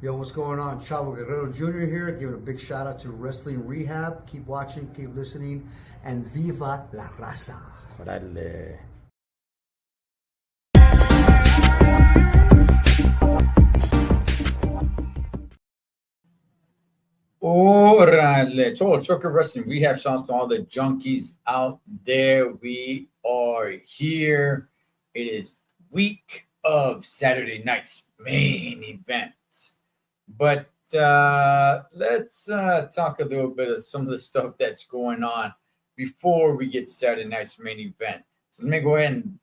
Yo, what's going on? Chavo Guerrero Jr. here, giving a big shout out to Wrestling Rehab. Keep watching, keep listening, and viva la raza. Órale. Órale. Total Trucker Wrestling Rehab. Shouts to all the junkies out there. We are here. It is week of Saturday night's main event. But let's talk a little bit of some of the stuff that's going on before we get to Saturday night's main event. So let me go ahead and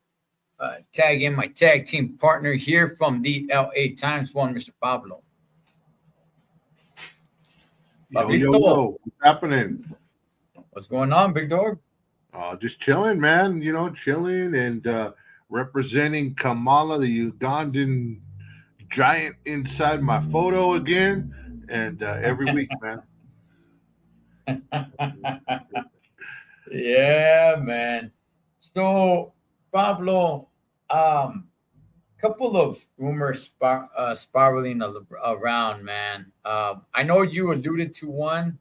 tag in my tag team partner here from the LA Times, one Mr. Pablo. Yo, what's happening? What's going on, big dog? Just chilling, man. Chilling and representing Kamala, the Ugandan giant, inside my photo again, and every week, man. Yeah, man. So, Pablo, couple of rumors spiraling around, man. I know you alluded to one.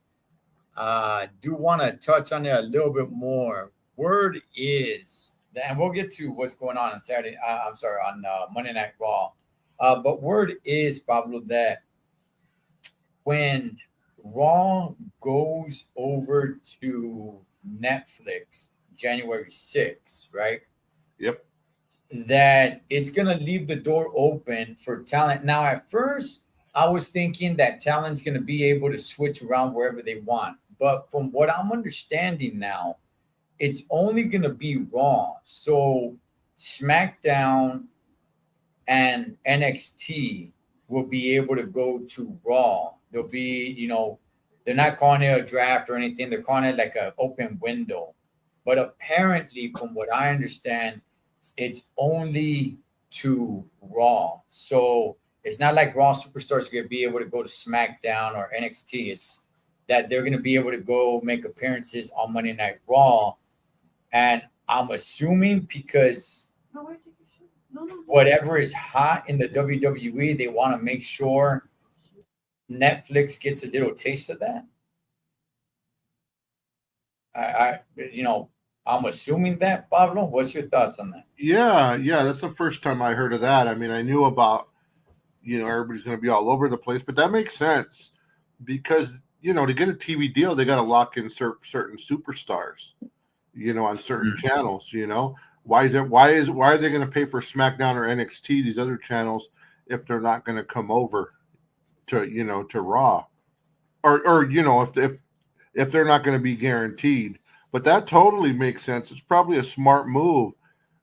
Do want to touch on it a little bit more. Word is, and we'll get to what's going on Saturday. I'm sorry, on Monday Night Raw. But word is, Pablo, that when Raw goes over to Netflix January 6th, right? Yep. That it's going to leave the door open for talent. Now, at first, I was thinking that talent's going to be able to switch around wherever they want. But from what I'm understanding now, it's only going to be Raw. So SmackDown and NXT will be able to go to Raw. They'll be, they're not calling it a draft or anything. They're calling it like an open window. But apparently, from what I understand, it's only to Raw. So it's not like Raw superstars are going to be able to go to SmackDown or NXT. It's that they're going to be able to go make appearances on Monday Night Raw. And I'm assuming because whatever is hot in the WWE, they want to make sure Netflix gets a little taste of that. I'm assuming that, Pablo. What's your thoughts on that? Yeah, that's the first time I heard of that. I mean, I knew about, everybody's going to be all over the place, but that makes sense because, to get a TV deal, they got to lock in certain superstars, on certain channels, Why are they going to pay for SmackDown or NXT, these other channels, if they're not going to come over to, to Raw or if they're not going to be guaranteed. But that totally makes sense. It's probably a smart move.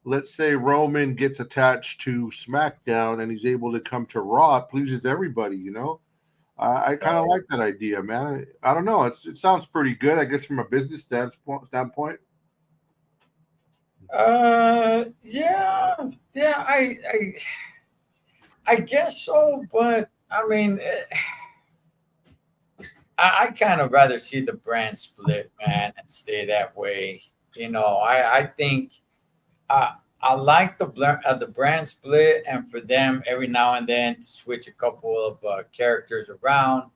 Let's say Roman gets attached to SmackDown and he's able to come to Raw. It pleases everybody, I kind of like that idea, man. I don't know. It sounds pretty good, I guess, from a business standpoint. Yeah. I guess so, but I mean, I kind of rather see the brand split, man, and stay that way. I think I like the brand split, and for them every now and then to switch a couple of characters around,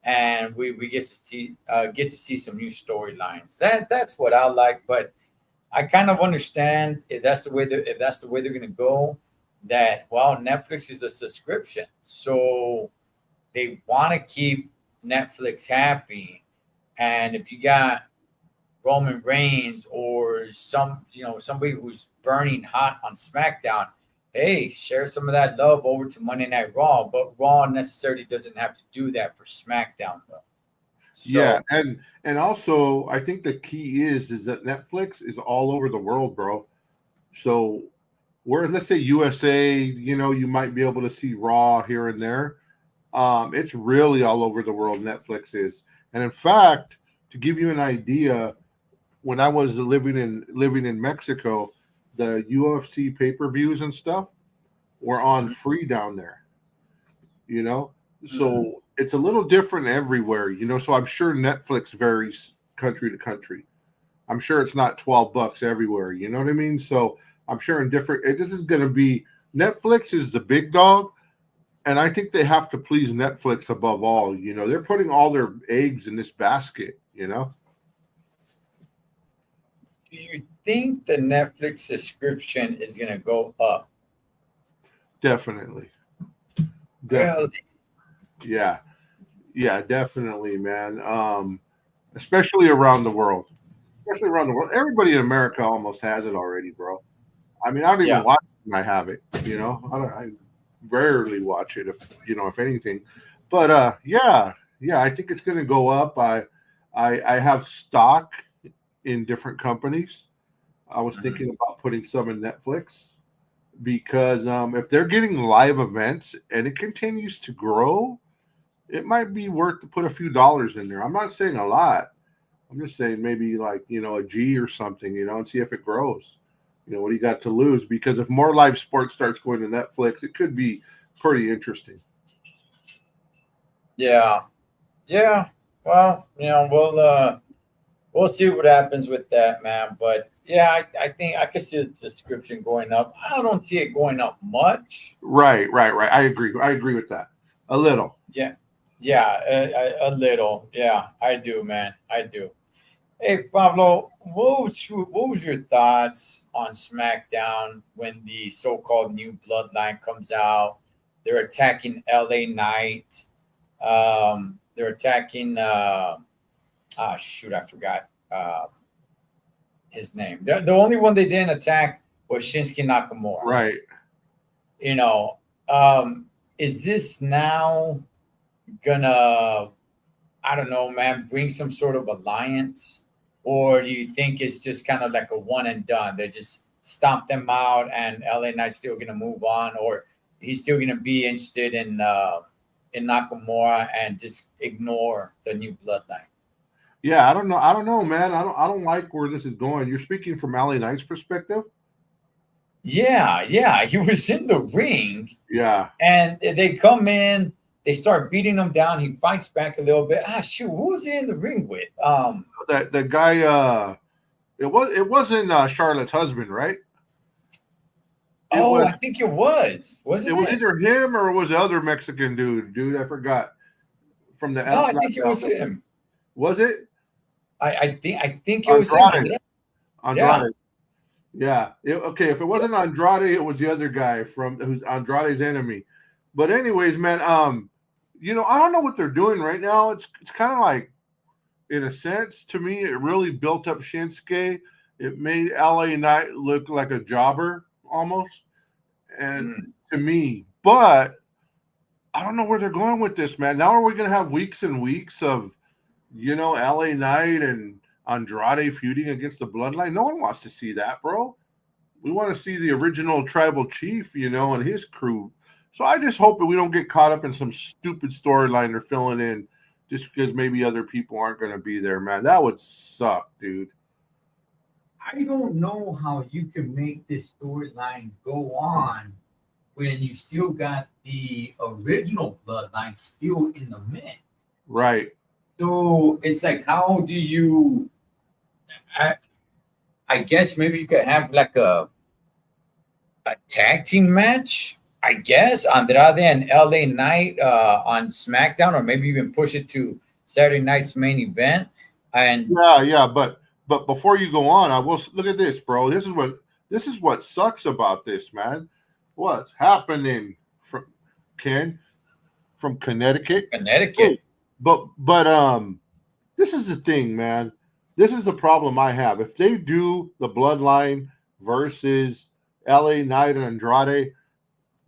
and we get to see some new storylines. That's what I like, but I kind of understand if that's the way they're gonna go. That Netflix is a subscription, so they want to keep Netflix happy. And if you got Roman Reigns or somebody who's burning hot on SmackDown, hey, share some of that love over to Monday Night Raw. But Raw necessarily doesn't have to do that for SmackDown, though. So, yeah, and also I think the key is that Netflix is all over the world, bro. So where, let's say USA, you might be able to see Raw here and there. It's really all over the world. Netflix is, and in fact, to give you an idea, when I was living in Mexico, the UFC pay-per-views and stuff were on free down there. So it's a little different everywhere. So I'm sure Netflix varies country to country. I'm sure it's not $12 everywhere. You know what I mean? So I'm sure this is going to be Netflix is the big dog. And I think they have to please Netflix above all. You know, they're putting all their eggs in this basket, you know? Do you think the Netflix subscription is going to go up? Definitely. Well, Yeah. Yeah, definitely, man. Especially around the world. Especially around the world. Everybody in America almost has it already, bro. I mean, I don't even yeah, watch it when I have it, you know. I rarely watch it, if anything. But yeah, I think it's gonna go up. I have stock in different companies. I was mhm. thinking about putting some in Netflix because if they're getting live events and it continues to grow, it might be worth to put a few dollars in there. I'm not saying a lot. I'm just saying maybe like, a G or something, and see if it grows. What do you got to lose? Because if more live sports starts going to Netflix, it could be pretty interesting. Yeah, yeah. Well, we'll see what happens with that, man. But yeah, I think I could see the subscription going up. I don't see it going up much. Right. I agree. I agree with that. A little. Yeah, yeah, a little. Yeah, I do, man. I do. Hey, Pablo, what was your thoughts on SmackDown when the so-called new Bloodline comes out? They're attacking LA Knight. They're attacking. Shoot, I forgot his name. The only one they didn't attack was Shinsuke Nakamura. Right. You know, um, is this now gonna, I don't know, man, bring some sort of alliance? Or do you think it's just kind of like a one and done? They just stomp them out and LA Knight's still gonna move on, or he's still gonna be interested in Nakamura and just ignore the new bloodline? Yeah, I don't know. I don't know, man. I don't like where this is going. You're speaking from LA Knight's perspective? Yeah, yeah. He was in the ring Yeah. and they come in, they start beating him down. He fights back a little bit. Shoot, who was he in the ring with? That the guy it wasn't Charlotte's husband, right? It Oh, was I think it was, it wasn't was it? either him or it was the other Mexican dude. I forgot. From the No, I not think it the was outlet. him. Was it? I think it was him. Andrade. Yeah. Andrade. Yeah. Okay. If it wasn't Andrade, it was the other guy from who's Andrade's enemy. But anyways, man, I don't know what they're doing right now. It's kind of like, in a sense, to me, it really built up Shinsuke. It made LA Knight look like a jobber almost, and Mm. to me, but I don't know where they're going with this, man. Now are we going to have weeks and weeks of, LA Knight and Andrade feuding against the Bloodline? No one wants to see that, bro. We want to see the original tribal chief, and his crew. So I just hope that we don't get caught up in some stupid storyline they're filling in just because maybe other people aren't going to be there, man. That would suck, dude. I don't know how you can make this storyline go on when you still got the original bloodline still in the mix. Right. So it's like, how do you? I, I guess maybe you could have like A tag team match, I guess. Andrade and LA Knight on SmackDown, or maybe even push it to Saturday night's main event. And Yeah, but before you go on, I will look at this, bro. This is what sucks about this, man. What's happening from Ken from Connecticut? Connecticut. Hey, but this is the thing, man. This is the problem I have. If they do the Bloodline versus LA Knight and Andrade,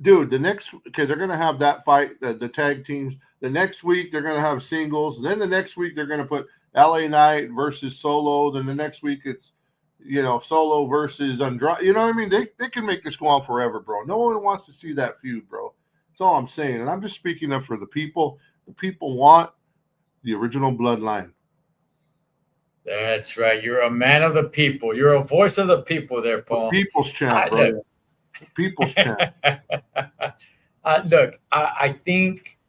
dude, they're gonna have that fight, the tag teams. The next week they're gonna have singles. Then the next week they're gonna put LA Knight versus Solo. Then the next week it's Solo versus Andrade. You know what I mean? They can make this go on forever, bro. No one wants to see that feud, bro. That's all I'm saying. And I'm just speaking up for the people. The people want the original Bloodline. That's right. You're a man of the people. You're a voice of the people there, The Paul. people's champ, I, bro. look, People's champ. look, I think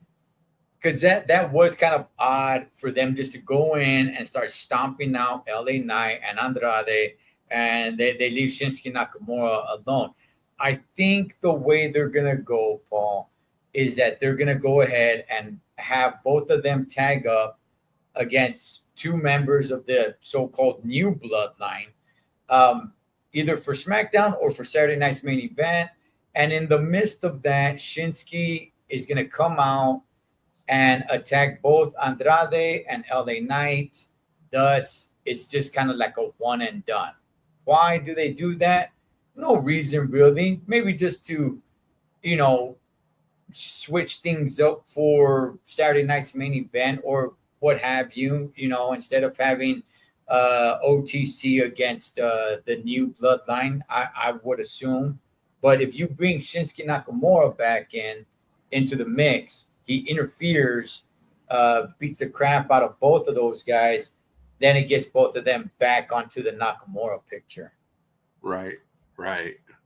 because that was kind of odd for them just to go in and start stomping out LA Knight and Andrade, and they leave Shinsuke Nakamura alone. I think the way they're gonna go, Paul, is that they're going to go ahead and have both of them tag up against two members of the so-called new bloodline, either for SmackDown or for Saturday night's main event. And in the midst of that, Shinsuke is going to come out and attack both Andrade and LA Knight. Thus, it's just kind of like a one and done. Why do they do that? No reason really. Maybe just to, you know, switch things up for Saturday night's main event or what have you, you know, instead of having OTC against the new bloodline, I would assume. But if you bring Shinsuke Nakamura back into the mix, he interferes, beats the crap out of both of those guys, then it gets both of them back onto the Nakamura picture. Right.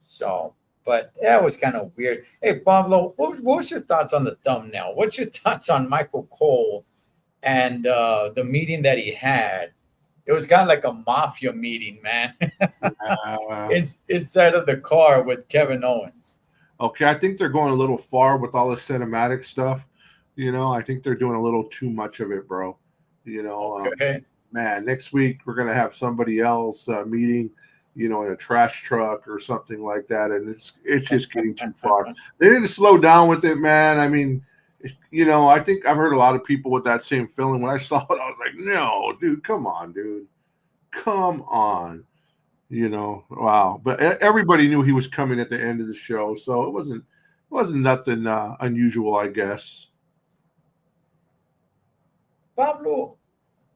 So, but that was kind of weird. Hey, Pablo, what was your thoughts on the thumbnail? What's your thoughts on Michael Cole and the meeting that he had? It was kind of like a mafia meeting, man. It's inside of the car with Kevin Owens. Okay, I think they're going a little far with all the cinematic stuff. You know, I think they're doing a little too much of it, bro. You know, Okay. Man, next week we're gonna have somebody else meeting, you know, in a trash truck or something like that, and it's just getting too far. They need to slow down with it, man. I mean, you know, I think I've heard a lot of people with that same feeling. When I saw it, I was like, no, dude, come on, dude, come on. You know, wow. But everybody knew he was coming at the end of the show, so it wasn't nothing unusual, I guess. Pablo,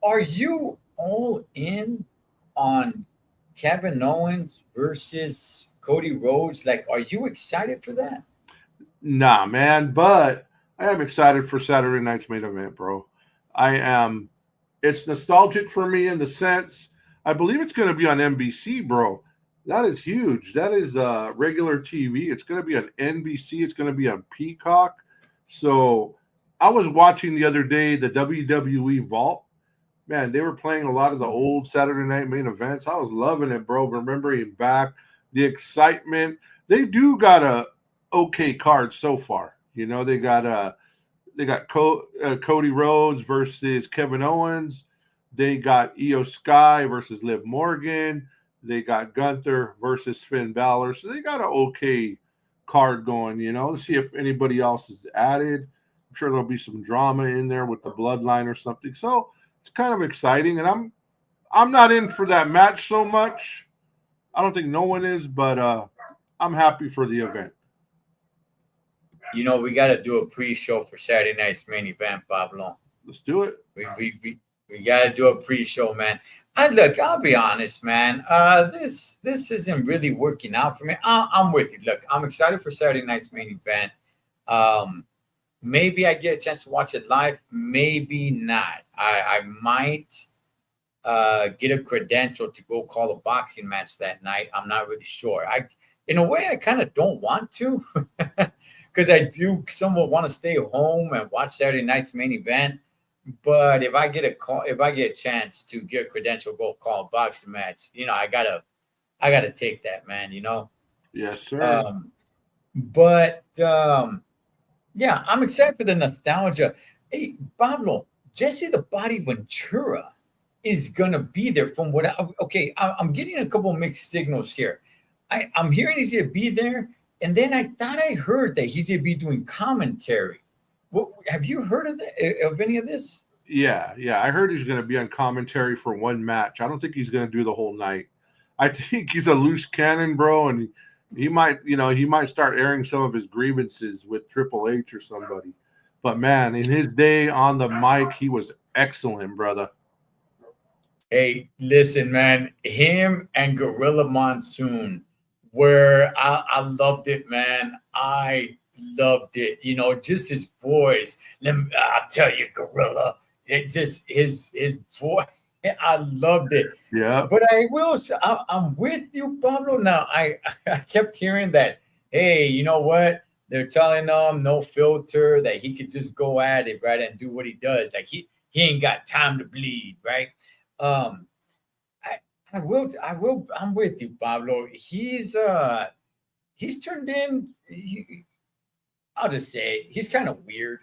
are you all in on Kevin Owens versus Cody Rhodes? Like, are you excited for that? Nah, man, but I am excited for Saturday night's main event, bro. I am. It's nostalgic for me in the sense I believe it's going to be on NBC, bro. That is huge. That is regular TV. It's going to be on NBC. It's going to be on Peacock. So I was watching the other day the WWE Vault. Man, they were playing a lot of the old Saturday night main events. I was loving it, bro. Remembering back the excitement. They do got a okay card so far. You know, they got Cody Rhodes versus Kevin Owens. They got Io Sky versus Liv Morgan. They got Gunther versus Finn Balor. So they got an okay card going, you know. Let's see if anybody else is added. I'm sure there'll be some drama in there with the bloodline or something. So it's kind of exciting. And I'm not in for that match so much. I don't think no one is, but I'm happy for the event. You know, we got to do a pre-show for Saturday night's main event, Pablo. Let's do it. We got to do a pre-show, man. I'll be honest, man. This isn't really working out for me. I'm with you. Look, I'm excited for Saturday night's main event. Maybe I get a chance to watch it live. Maybe not. I might get a credential to go call a boxing match that night. I'm not really sure. In a way, I kind of don't want to because I do somewhat want to stay home and watch Saturday night's main event. But if I get a chance to get a credential, go call a boxing match, you know, I gotta take that, man. You know. Yes, sir. Yeah, I'm excited for the nostalgia. Hey, Pablo, Jesse the Body Ventura is gonna be there. From what I'm getting a couple mixed signals here. I'm hearing he's gonna be there, and then I thought I heard that he's gonna be doing commentary. What, have you heard of any of this? Yeah. I heard he's going to be on commentary for one match. I don't think he's going to do the whole night. I think he's a loose cannon, bro, and he might start airing some of his grievances with Triple H or somebody. But man, in his day on the mic, he was excellent, brother. Hey, listen, man, him and Gorilla Monsoon, where I loved it, man. I loved it. You know, just his voice. I'll tell you, Gorilla. It just his voice. I loved it. Yeah. But I will say, I'm with you, Pablo. Now, I kept hearing that, hey, you know what? They're telling him no filter, that he could just go at it, right, and do what he does. Like he ain't got time to bleed, right? I'm with you, Pablo. He's turned in. I'll just say it, he's kind of weird.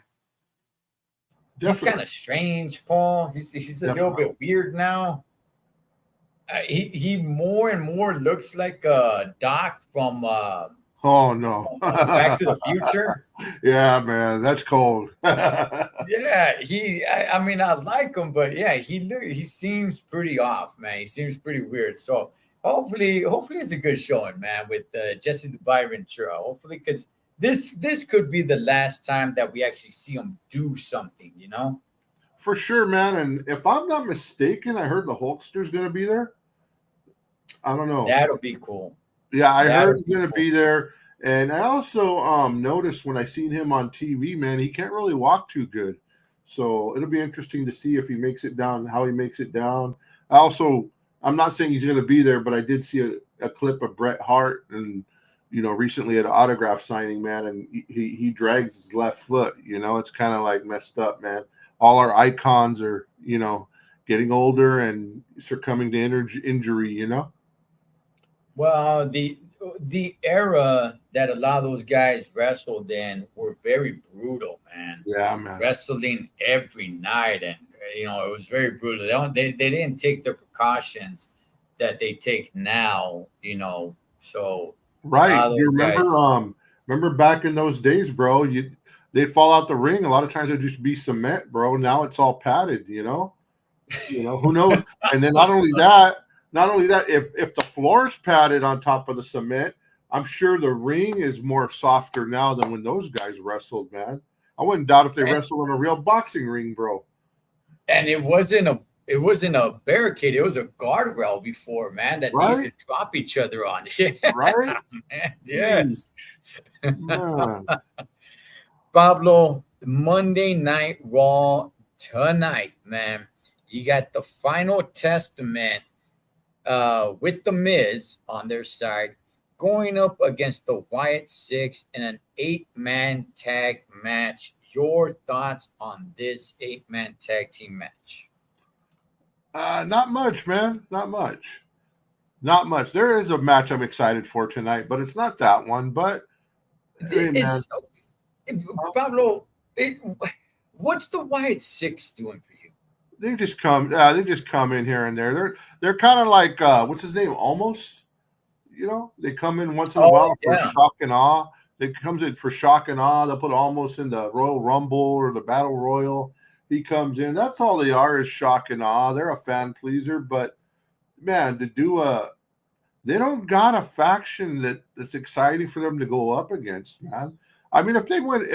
He's Definitely. kind of strange, Paul. He's a little Definitely. bit weird now. He more and more looks like Doc from Oh no. Back to the Future. Yeah, man, that's cold. Yeah, I mean, I like him, but yeah, he seems pretty off, man. He seems pretty weird. So hopefully it's a good showing, man, with Jesse the Body Ventura. Hopefully, because this could be the last time that we actually see him do something, you know? For sure, man. And if I'm not mistaken, I heard the Hulkster's going to be there. I don't know. That'll be cool. Yeah, I That'll heard he's be going to cool. be there. And I also noticed when I seen him on TV, man, he can't really walk too good. So it'll be interesting to see if he makes it down, how he makes it down. I'm not saying he's going to be there, but I did see a clip of Bret Hart and, recently at an autograph signing, man, and he drags his left foot. It's kind of like messed up, man. All our icons are, getting older and succumbing to injury. Well, the era that a lot of those guys wrestled in were very brutal, man. Yeah, man. Wrestling every night, and it was very brutal. They didn't take the precautions that they take now. So a Right. lot of You those remember guys. remember back in those days, bro, they'd fall out the ring. A lot of times it'd just be cement, bro. Now it's all padded, who knows? And then not only that, if the floor is padded on top of the cement, I'm sure the ring is more softer now than when those guys wrestled, man. I wouldn't doubt if they and, wrestled in a real boxing ring, bro. and it wasn't a barricade. It was a guardrail before, man, that they used Right? to drop each other on. Yeah, Right? man. Jeez, Yes. man. Pablo, Monday Night Raw tonight, man. You got the Final Testament with the Miz on their side going up against the Wyatt Six in an 8-man tag match. Your thoughts on this 8-man tag team match? Not much, man. Not much. Not much. There is a match I'm excited for tonight, but it's not that one. But hey, man, Is Pablo? What's the Wyatt Six doing for you? they just come in here and there. They're kind of like what's his name? Almost. They come in once in a Oh while for yeah, shock and awe. They comes in for shock and awe. They'll put Almost in the Royal Rumble or the Battle Royal. He comes in. That's all they are is shock and awe. They're a fan pleaser, but man, they don't got a faction that's exciting for them to go up against, man. I mean, if they went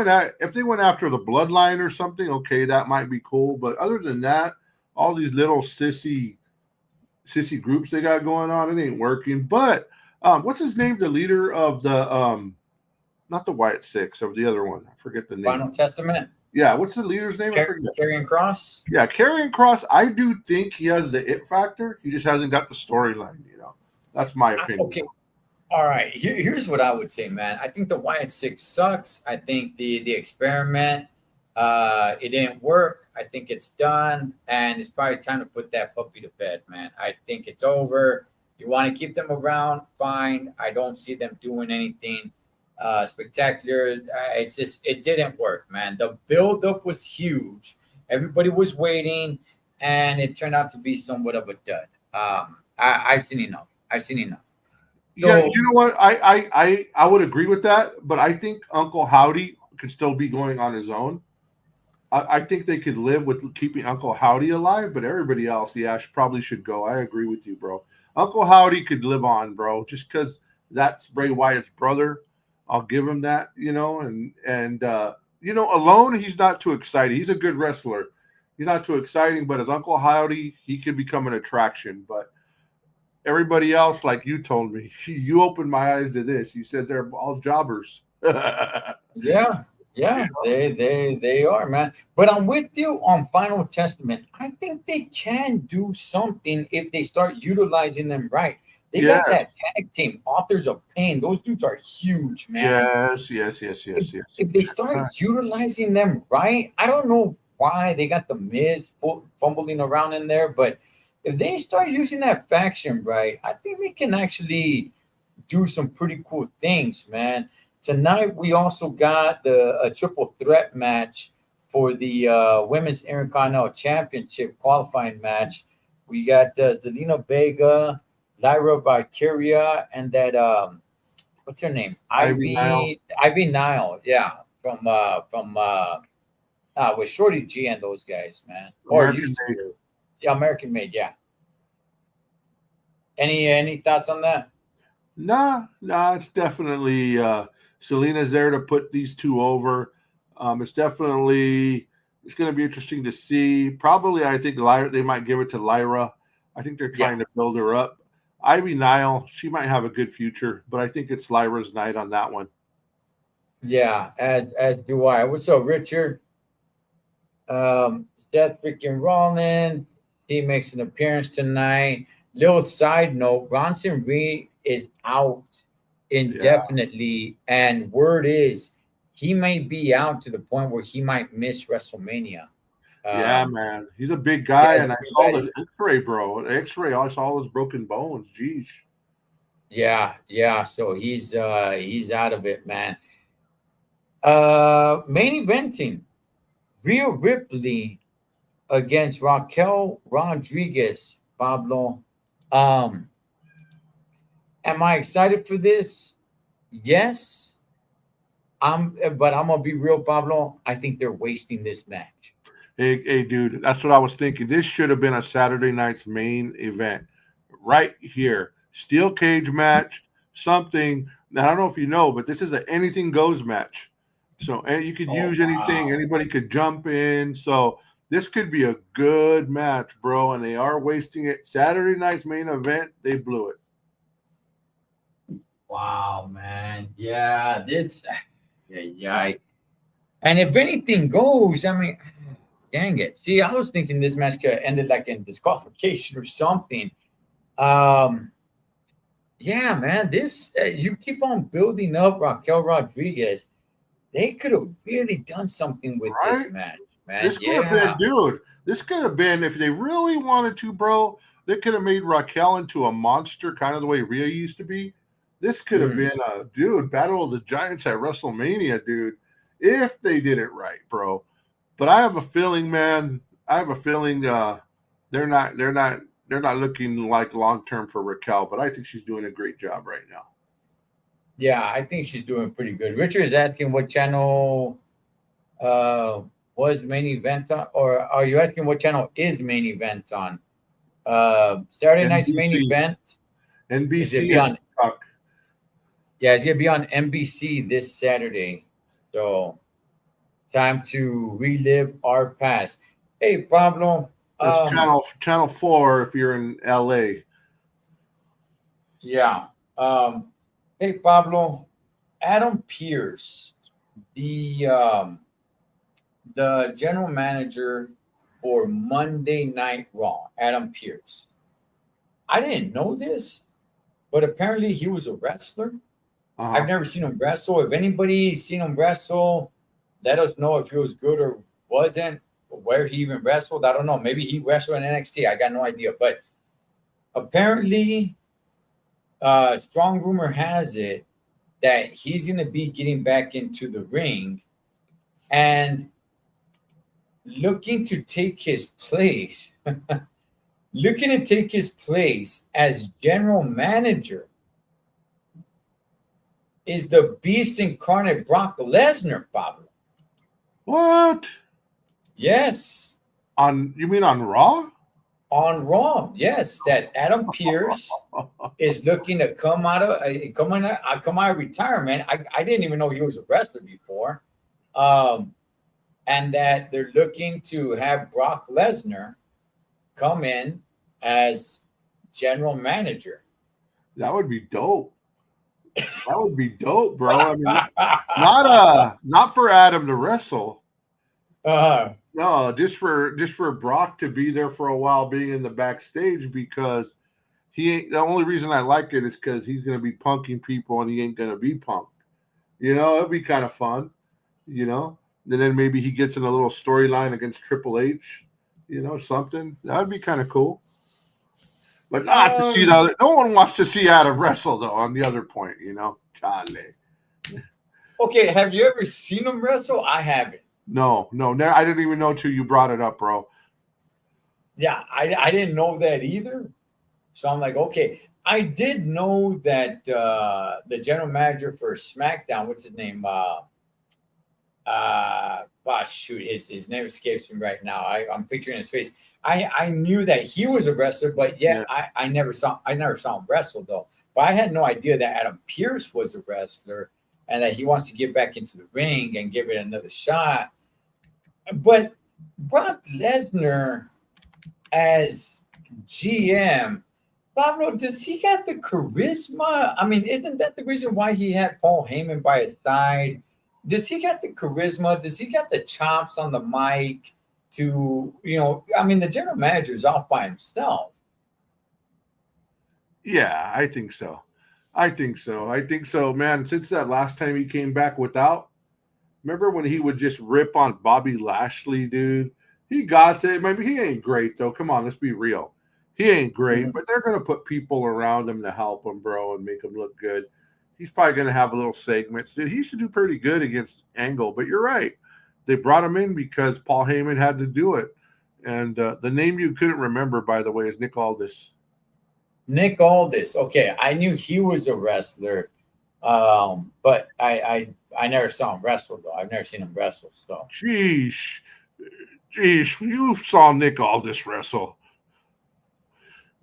after the bloodline or something, okay, that might be cool. But other than that, all these little sissy groups they got going on, it ain't working. But what's his name? The leader of the not the Wyatt Six, of the other one. I forget the name. Final Testament, Yeah, what's the leader's name? I forget. Karrion Cross. Yeah, Karrion Cross. I do think he has the it factor. He just hasn't got the storyline. That's my opinion. Okay, all right. Here's what I would say, man. I think the Wyatt Six sucks. I think the experiment, it didn't work. I think it's done, and it's probably time to put that puppy to bed, man. I think it's over. You want to keep them around, fine. I don't see them doing anything spectacular. It's just it didn't work, man. The build up was huge. Everybody was waiting, and it turned out to be somewhat of a dud. I've seen enough. I've seen enough. Yeah, So you know what? I would agree with that, but I think Uncle Howdy could still be going on his own. I think they could live with keeping Uncle Howdy alive, but everybody else, yeah, probably should go. I agree with you, bro. Uncle Howdy could live on, bro, just because that's Bray Wyatt's brother. I'll give him that, alone he's not too exciting. He's a good wrestler. He's not too exciting, but as Uncle Howdy, he could become an attraction. But everybody else, like you told me, you opened my eyes to this. You said they're all jobbers. yeah, yeah, they are, man. But I'm with you on Final Testament. I think they can do something if they start utilizing them right. They got Yes, that tag team, Authors of Pain. Those dudes are huge, man. yes. If they start utilizing them right, I don't know why they got the Miz fumbling around in there, but if they start using that faction right, I think they can actually do some pretty cool things, man. tonight we also got a triple threat match for the Women's Intercontinental Championship qualifying match. We got Zelina Vega, Lyra Valkyria, and that what's her name? Ivy Nile. Ivy Nile, yeah, with Shorty G and those guys, man. Or American used to made. be. Yeah, American made, yeah. Any thoughts on that? Nah, it's definitely Selena's there to put these two over. It's going to be interesting to see. Probably, I think Lyra, they might give it to Lyra. I think they're trying to build her up. Ivy Nile, she might have a good future, but I think it's Lyra's night on that one. Yeah, as do I. What's up, Richard? Seth freaking Rollins, he makes an appearance tonight. Little side note: Bronson Reed is out indefinitely, and word is he may be out to the point where he might miss WrestleMania. Yeah, man, he's a big guy, yeah, and I saw the X-ray, bro. The X-ray, I saw his broken bones. Jeez. Yeah. So he's out of it, man. Main eventing: Rhea Ripley against Raquel Rodriguez. Pablo, am I excited for this? Yes. But I'm gonna be real, Pablo. I think they're wasting this match. Hey, dude, that's what I was thinking. This should have been a Saturday night's main event right here. Steel cage match, something. Now, I don't know if you know, but this is an anything goes match. So you could use anything. Anybody could jump in. So this could be a good match, bro. And they are wasting it. Saturday night's main event, they blew it. Wow, man. Yeah, yeah. And if anything goes, I mean, dang it. See, I was thinking this match could have ended like in disqualification or something. Yeah, man, this you keep on building up Raquel Rodriguez. They could have really done something with this match, man. This could have been, dude. This could have been, if they really wanted to, bro. They could have made Raquel into a monster, kind of the way Rhea used to be. This could have been a Battle of the Giants at WrestleMania, dude. If they did it right, bro. But I have a feeling, man. They're not looking like long term for Raquel. But I think she's doing a great job right now. Yeah, I think she's doing pretty good. Richard is asking what channel was main event on, or are you asking what channel is main event on? Saturday NBC. night's main event. NBC. Yeah, it's gonna be on NBC this Saturday. So time to relive our past. Hey, Pablo. That's channel 4 if you're in LA. Yeah. Hey, Pablo. Adam Pearce, the general manager for Monday Night Raw. Adam Pearce. I didn't know this, but apparently he was a wrestler. I've never seen him wrestle. If anybody's seen him wrestle, let us know if he was good or wasn't, or where he even wrestled. I don't know. Maybe he wrestled in NXT. I got no idea. But apparently, strong rumor has it that he's going to be getting back into the ring and looking to take his place. As general manager is the beast incarnate Brock Lesnar, Pablo. What? Yes. You mean on Raw? On Raw, yes. That Adam Pearce is looking to come out of retirement. I didn't even know he was a wrestler before. And that they're looking to have Brock Lesnar come in as general manager. That would be dope. That would be dope, bro. I mean, not for Adam to wrestle. No, just for Brock to be there for a while, being in the backstage, because he ain't. The only reason I like it is because he's gonna be punking people and he ain't gonna be punked. You know, it'd be kind of fun. You know, and then maybe he gets in a little storyline against Triple H. You know, something that'd be kind of cool. But not to see the other. No one wants to see Adam wrestle, though. On the other point, you know, Charlie. Okay, have you ever seen him wrestle? I haven't. No, I didn't even know till you brought it up, bro. Yeah, I didn't know that either. So I'm like, okay. I did know that the general manager for SmackDown, what's his name? Shoot, his name escapes me right now. I'm picturing his face. I knew that he was a wrestler, but yet Yes. I never saw him wrestle though. But I had no idea that Adam Pierce was a wrestler and that he wants to get back into the ring and give it another shot. But Brock Lesnar as GM, Pablo, does he got the charisma? I mean, isn't that the reason why he had Paul Heyman by his side? Does he got the charisma? Does he got the chops on the mic to, I mean, the general manager is off by himself. Yeah, I think so. I think so, man. Since that last time he came back without, remember when he would just rip on Bobby Lashley, dude? He got it. Maybe he ain't great though. Come on, let's be real. He ain't great, Mhm. but they're gonna put people around him to help him, bro, and make him look good. He's probably gonna have a little segments. Dude, he should do pretty good against Angle. But you're right. They brought him in because Paul Heyman had to do it. And the name you couldn't remember, by the way, is Nick Aldis. Nick Aldis. Okay, I knew he was a wrestler, but I never saw him wrestle though. I've never seen him wrestle. So Sheesh. Jeez, you saw Nick Aldis wrestle.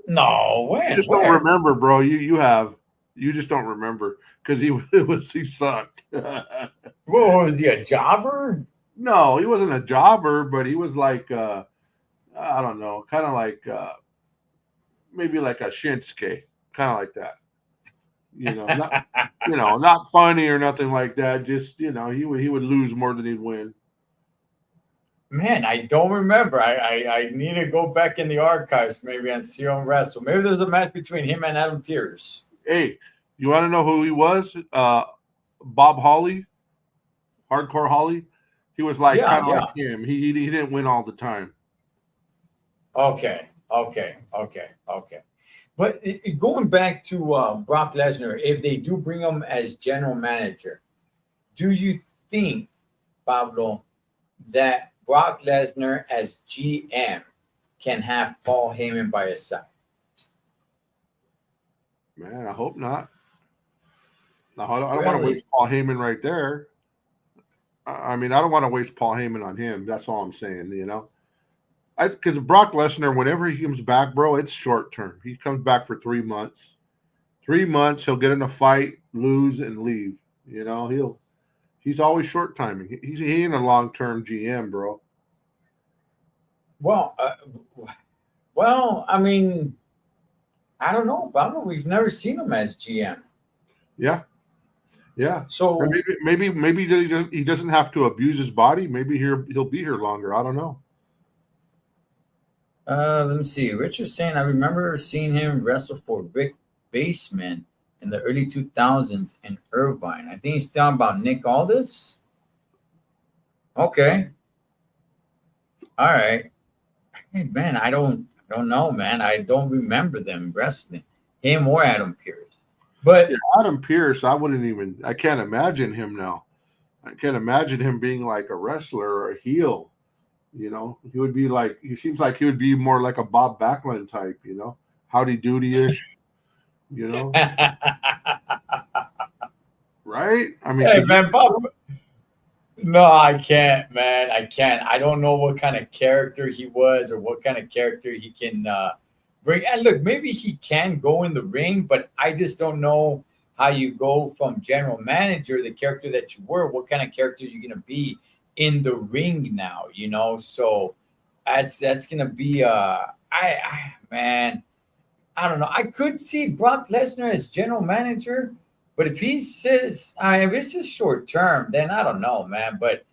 no, You when, just don't where? remember, bro. You have. You just don't remember because he sucked. What was he, a jobber? No, he wasn't a jobber, but he was like I don't know, kind of like maybe like a Shinsuke, kind of like that. Not funny or nothing like that. Just he would lose more than he'd win. Man, I don't remember. I need to go back in the archives maybe and see him wrestle. Maybe there's a match between him and Adam Pierce. Hey, you want to know who he was? Bob Holly, Hardcore Holly. He was like Yeah, kind of yeah. like him. He didn't win all the time. Okay. But going back to Brock Lesnar, if they do bring him as general manager, do you think, Pablo, that Brock Lesnar as GM can have Paul Heyman by his side? Man, I hope not. No, I don't want to Really? waste Paul Heyman right there. I mean, I don't want to waste Paul Heyman on him. That's all I'm saying. Because Brock Lesnar, whenever he comes back, bro, it's short term. He comes back for 3 months. 3 months, he'll get in a fight, lose, and leave. He's always short timing. He ain't a long term GM, bro. Well, I mean, I don't know, Pablo. We've never seen him as GM. Yeah, yeah. Or So maybe he doesn't have to abuse his body. Maybe he'll be here longer. I don't know. let me see. Richard's saying I remember seeing him wrestle for Rick Baseman in the early 2000s in Irvine. I think he's talking about Nick Aldis. Okay. All right. Hey man, I don't know, man. I don't remember them wrestling. Him or Adam Pierce. Yeah, But Adam Pierce, I can't imagine him now. I can't imagine him being like a wrestler or a heel. He seems like he would be more like a Bob Backlund type, howdy doody ish, you know, hey right? I mean, could you? man, Bob. No, I can't, man. I can't. I don't know what kind of character he was or what kind of character he can bring. And look, maybe he can go in the ring, but I just don't know how you go from general manager, the character that you were, what kind of character you're gonna be in the ring now, So that's gonna be I man, I don't know. I could see Brock Lesnar as general manager, but if he says, if it's just short term, then I don't know, man. But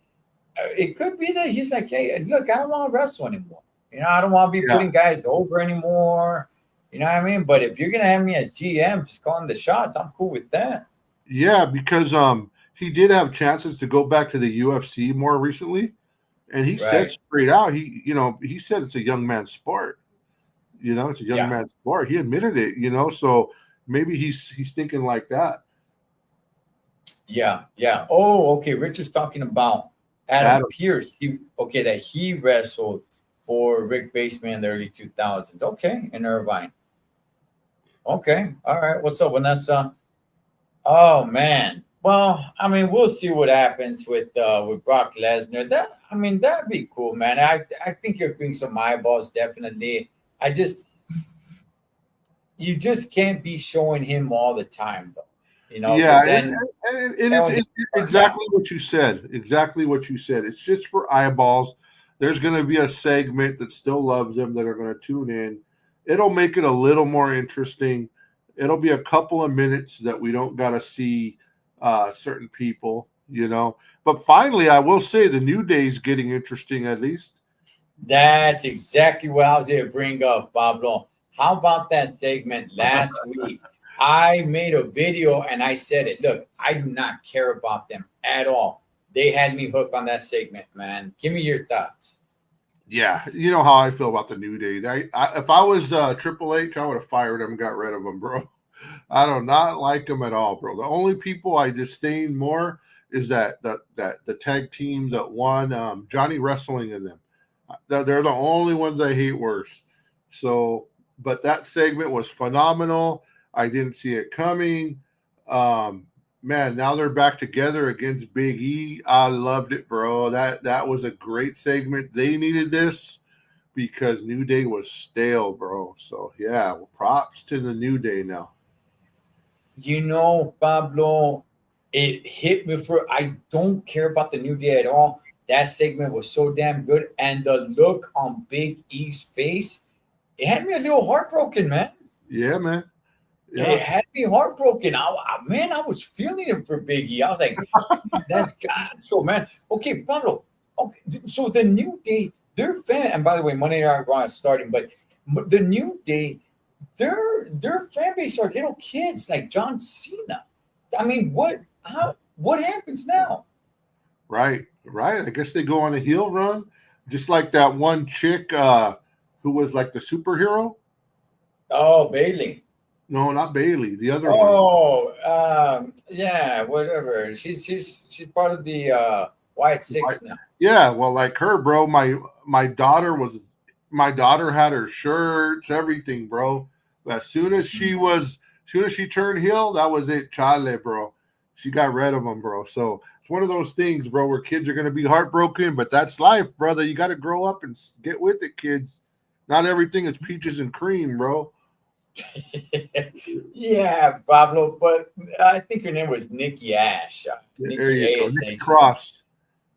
it could be that he's like, hey, look, I don't want to wrestle anymore. I don't want to be Yeah, putting guys over anymore. You know what I mean? But if you're gonna have me as GM, just calling the shots, I'm cool with that. yeah, because he did have chances to go back to the UFC more recently, and he said Right? straight out, he said it's a young man's sport. It's a young Yeah. man's sport. He admitted it. So maybe he's thinking like that. Yeah, yeah. Oh, okay. Richard's talking about Adam Adam. Pierce. That he wrestled for Rick Baseman in the early 2000s. Okay, in Irvine. Okay, all right. What's up, Vanessa? Oh man. Well, I mean, we'll see what happens with Brock Lesnar. That'd be cool, man. I think you'll bring some eyeballs, definitely. I just you just can't be showing him all the time, though. Yeah, Because then and that was it's exactly what you said. Exactly what you said. It's just for eyeballs. There's going to be a segment that still loves them that are going to tune in. It'll make it a little more interesting. It'll be a couple of minutes that we don't got to see certain people, you know. But finally, I will say the New Day's getting interesting at least. that's exactly what I was going to bring up, Pablo. How about that segment last week? I made a video and I said it. Look, I do not care about them at all. They had me hooked on that segment, man. Give me your thoughts. Yeah, you know how I feel about the New Day. If I was Triple H, I would have fired him and got rid of him, bro. I do not like him at all, bro. The only people I disdain more is that the tag team that won, Johnny Wrestling and them. They're the only ones I hate worse. So, but that segment was phenomenal. I didn't see it coming. Man, now they're back together against Big E. I loved it, bro. That was a great segment. They needed this because New Day was stale, bro. So yeah, well, props to the New Day now. Pablo, it hit me for I don't care about the New Day at all. That segment was so damn good. And the look on Big E's face, it had me a little heartbroken, man. Yeah, man. It Yeah, had me heartbroken. I was feeling it for Big E. I was like, that's God. So, man, okay, Pablo. Okay, so the New Day, their fan, and by the way, Monday Night Raw is starting, but the New Day, their fan base are little kids like John Cena. I mean, what happens now? right. I guess they go on a heel run, just like that one chick who was like the superhero. Oh, Bailey. No, not Bailey. The other one. Oh, yeah, whatever. She's part of the White Six now. Yeah, well, like her, bro. My daughter had her shirts, everything, bro. As soon as she turned heel, that was it, chale, bro. She got rid of them, bro. So it's one of those things, bro, where kids are gonna be heartbroken, but that's life, brother. You got to grow up and get with it, kids. Not everything is peaches and cream, bro. Yeah, Pablo, but I think her name was Nikki Ash. There you go, ASH Nikki or Cross.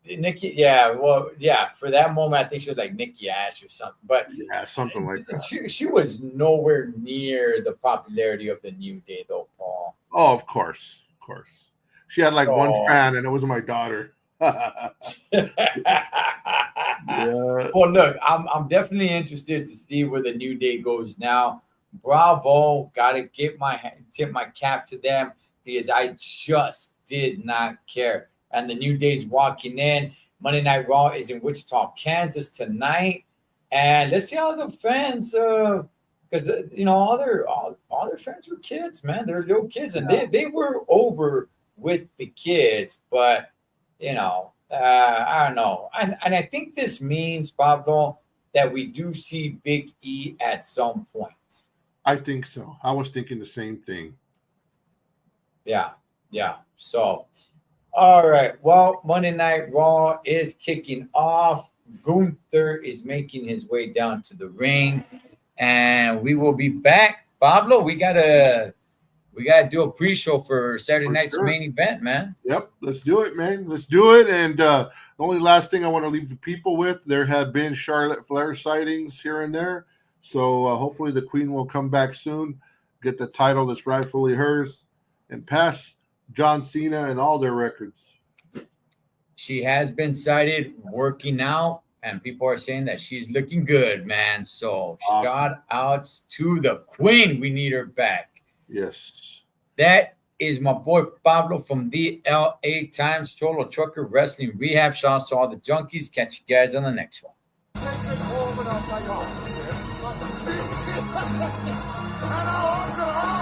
Nikki, yeah, well, yeah. For that moment, I think she was like Nikki Ash or something. But Yeah, something like that. she was nowhere near the popularity of the New Day, though, Paul. Oh, of course. She had like one So- fan, and it was my daughter. Yeah. Well, look, I'm definitely interested to see where the New Day goes now. Bravo, gotta tip my cap to them because I just did not care. And the New Day's walking in. Monday Night Raw is in Wichita, Kansas tonight, and let's see how the fans, because all their fans were kids, man. They're little kids, and they were over with the kids, but I don't know. And I think this means, Pablo, that we do see Big E at some point. I think so. I was thinking the same thing. Yeah. So, all right. Well, Monday Night Raw is kicking off. Gunther is making his way down to the ring, and we will be back. Pablo, we gotta do a pre-show for Saturday night's main event, man. Yep, let's do it, man. Let's do it. And the only last thing I want to leave the people with, there have been Charlotte Flair sightings here and there. So hopefully the Queen will come back soon, get the title that's rightfully hers, and pass John Cena and all their records. She has been sighted working out, and people are saying that she's looking good, man. So Awesome. Shout outs to the Queen. We need her back. Yes. That is my boy Pablo from the LA Times, Cholo Trucker Wrestling Rehab. Shout out to all the junkies. Catch you guys on the next one. And I